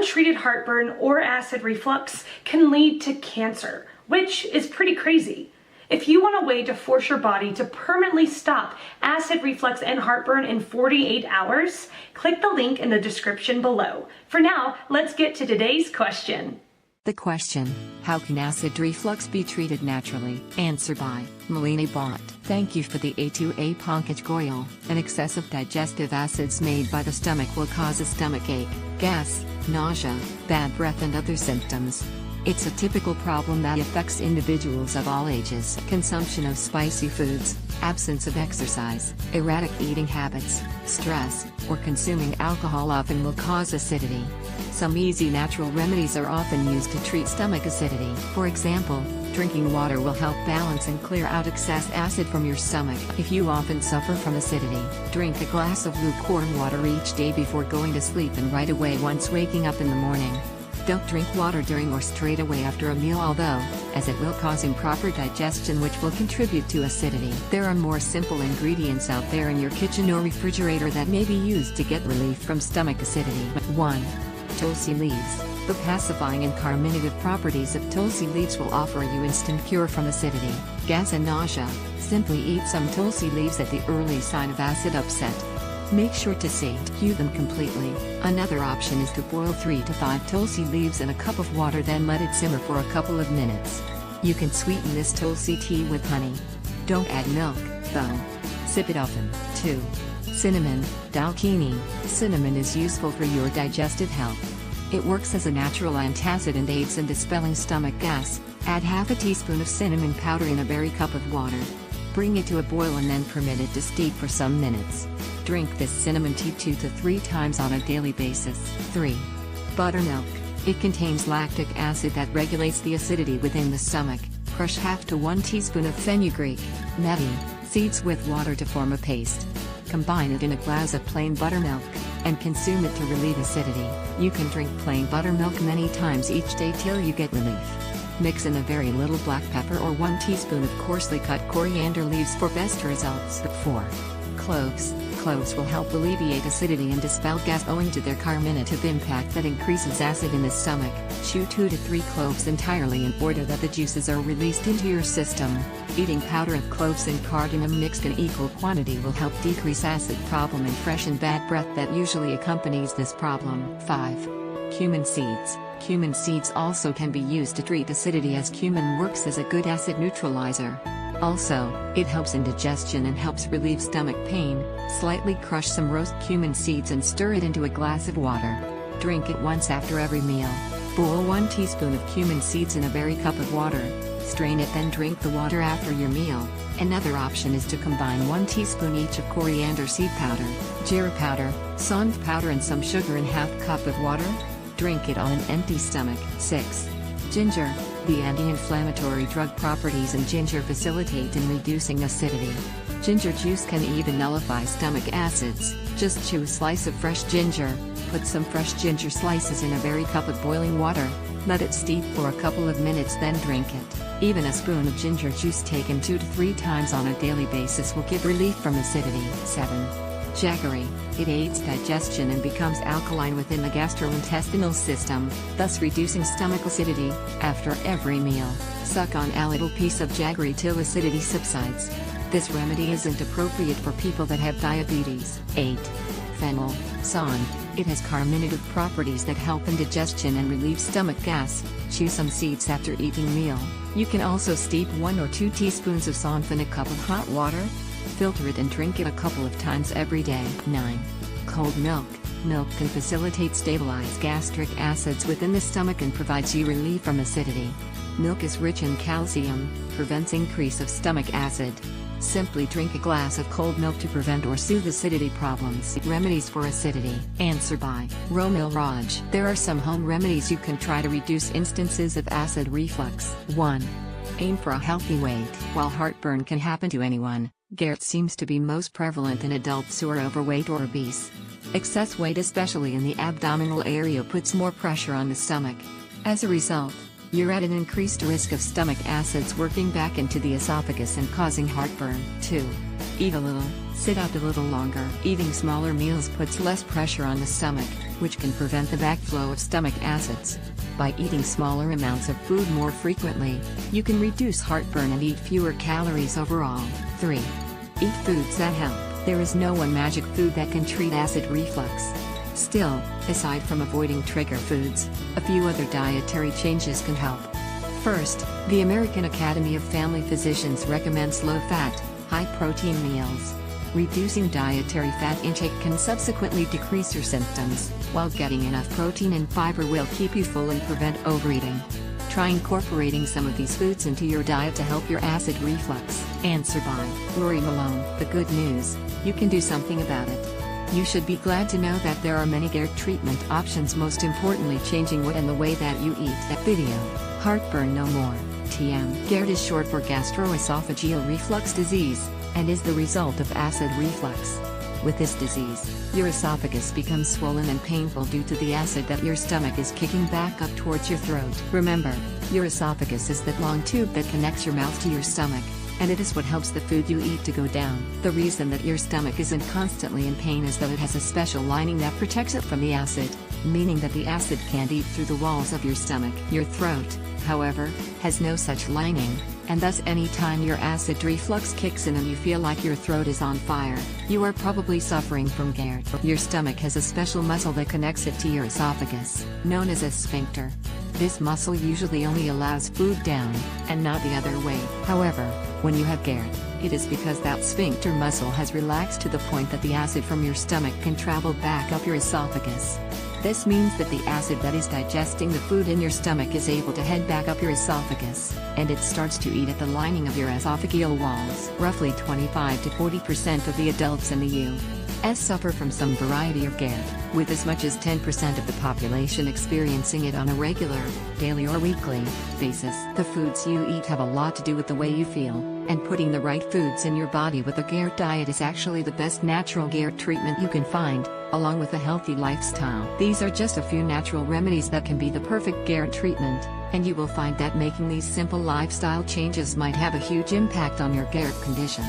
untreated heartburn or acid reflux can lead to cancer, which is pretty crazy. If you want a way to force your body to permanently stop acid reflux and heartburn in 48 hours, click the link in the description below. For now, let's get to today's question. The question: how can acid reflux be treated naturally? Answer by Melanie Bott. Thank you for the A2A Pankaj Goyal. An excessive digestive acids made by the stomach will cause a stomach ache, gas, nausea, bad breath and other symptoms. It's a typical problem that affects individuals of all ages. Consumption of spicy foods, absence of exercise, erratic eating habits, stress, or consuming alcohol often will cause acidity. Some easy natural remedies are often used to treat stomach acidity. For example, drinking water will help balance and clear out excess acid from your stomach. If you often suffer from acidity, drink a glass of lukewarm water each day before going to sleep and right away once waking up in the morning. Don't drink water during or straight away after a meal, although, as it will cause improper digestion which will contribute to acidity. There are more simple ingredients out there in your kitchen or refrigerator that may be used to get relief from stomach acidity. 1. Tulsi leaves. The pacifying and carminative properties of tulsi leaves will offer you instant cure from acidity, gas and nausea. Simply eat some tulsi leaves at the early sign of acid upset. Make sure to stew them completely. Another option is to boil 3 to 5 tulsi leaves in a cup of water, then let it simmer for a couple of minutes. You can sweeten this tulsi tea with honey. Don't add milk, though. Sip it often. 2. Cinnamon, dalchini. Cinnamon is useful for your digestive health. It works as a natural antacid and aids in dispelling stomach gas. Add half a teaspoon of cinnamon powder in a berry cup of water. Bring it to a boil and then permit it to steep for some minutes. Drink this cinnamon tea 2 to 3 times on a daily basis. 3. Buttermilk. It contains lactic acid that regulates the acidity within the stomach. Crush half to 1 teaspoon of fenugreek, methi, seeds with water to form a paste. Combine it in a glass of plain buttermilk, and consume it to relieve acidity. You can drink plain buttermilk many times each day till you get relief. Mix in a very little black pepper or 1 teaspoon of coarsely cut coriander leaves for best results. 4. Cloves. Cloves will help alleviate acidity and dispel gas owing to their carminative impact that increases acid in the stomach. Chew 2 to 3 cloves entirely in order that the juices are released into your system. Eating powder of cloves and cardamom mixed in equal quantity will help decrease acid problem and freshen bad breath that usually accompanies this problem. 5. Cumin seeds. Cumin seeds also can be used to treat acidity, as cumin works as a good acid neutralizer. Also, it helps in digestion and helps relieve stomach pain. Slightly crush some roast cumin seeds and stir it into a glass of water. Drink it once after every meal. Boil 1 teaspoon of cumin seeds in a berry cup of water. Strain it, then drink the water after your meal. Another option is to combine 1 teaspoon each of coriander seed powder, jeera powder, saunf powder and some sugar in half cup of water. Drink it on an empty stomach. 6. Ginger. The anti-inflammatory drug properties in ginger facilitate in reducing acidity. Ginger juice can even nullify stomach acids. Just chew a slice of fresh ginger, put some fresh ginger slices in a berry cup of boiling water, let it steep for a couple of minutes, then drink it. Even a spoon of ginger juice taken 2 to 3 times on a daily basis will give relief from acidity. 7. Jaggery. It aids digestion and becomes alkaline within the gastrointestinal system, thus reducing stomach acidity. After every meal, suck on a little piece of jaggery till acidity subsides. This remedy isn't appropriate for people that have diabetes. 8. Fennel. Son. It has carminative properties that help in digestion and relieve stomach gas. Chew some seeds after eating meal. You can also steep 1 or 2 teaspoons of saunf in a cup of hot water. Filter it and drink it a couple of times every day. 9. Cold milk. Milk can facilitate stabilize gastric acids within the stomach and provides you relief from acidity. Milk is rich in calcium, prevents increase of stomach acid. Simply drink a glass of cold milk to prevent or soothe acidity problems. Remedies for acidity. Answer by Romil Raj. There are some home remedies you can try to reduce instances of acid reflux. 1. Aim for a healthy weight. While heartburn can happen to anyone, GERD seems to be most prevalent in adults who are overweight or obese. Excess weight, especially in the abdominal area, puts more pressure on the stomach. As a result, you're at an increased risk of stomach acids working back into the esophagus and causing heartburn. 2. Eat a little, sit out a little longer. Eating smaller meals puts less pressure on the stomach, which can prevent the backflow of stomach acids. By eating smaller amounts of food more frequently, you can reduce heartburn and eat fewer calories overall. 3. Eat foods that help. There is no one magic food that can treat acid reflux. Still, aside from avoiding trigger foods, a few other dietary changes can help. First, the American Academy of Family Physicians recommends low-fat, high-protein meals. Reducing dietary fat intake can subsequently decrease your symptoms, while getting enough protein and fiber will keep you full and prevent overeating. Try incorporating some of these foods into your diet to help your acid reflux. Answer by Lori Malone. The good news, you can do something about it. You should be glad to know that there are many GERD treatment options, most importantly changing what and the way that you eat. That video, heartburn no more. TM. GERD is short for gastroesophageal reflux disease, and is the result of acid reflux. With this disease, your esophagus becomes swollen and painful due to the acid that your stomach is kicking back up towards your throat. Remember, your esophagus is that long tube that connects your mouth to your stomach, and it is what helps the food you eat to go down. The reason that your stomach isn't constantly in pain is that it has a special lining that protects it from the acid, meaning that the acid can't eat through the walls of your stomach. Your throat, however, has no such lining, and thus anytime your acid reflux kicks in and you feel like your throat is on fire, you are probably suffering from GERD. Your stomach has a special muscle that connects it to your esophagus, known as a sphincter. This muscle usually only allows food down, and not the other way. However, when you have GERD, it is because that sphincter muscle has relaxed to the point that the acid from your stomach can travel back up your esophagus. This means that the acid that is digesting the food in your stomach is able to head back up your esophagus, and it starts to eat at the lining of your esophageal walls. Roughly 25 to 40% of the adults in the U.S. suffer from some variety of GERD, with as much as 10% of the population experiencing it on a regular, daily or weekly basis. The foods you eat have a lot to do with the way you feel, and putting the right foods in your body with a GERD diet is actually the best natural GERD treatment you can find, along with a healthy lifestyle. These are just a few natural remedies that can be the perfect GERD treatment, and you will find that making these simple lifestyle changes might have a huge impact on your GERD condition.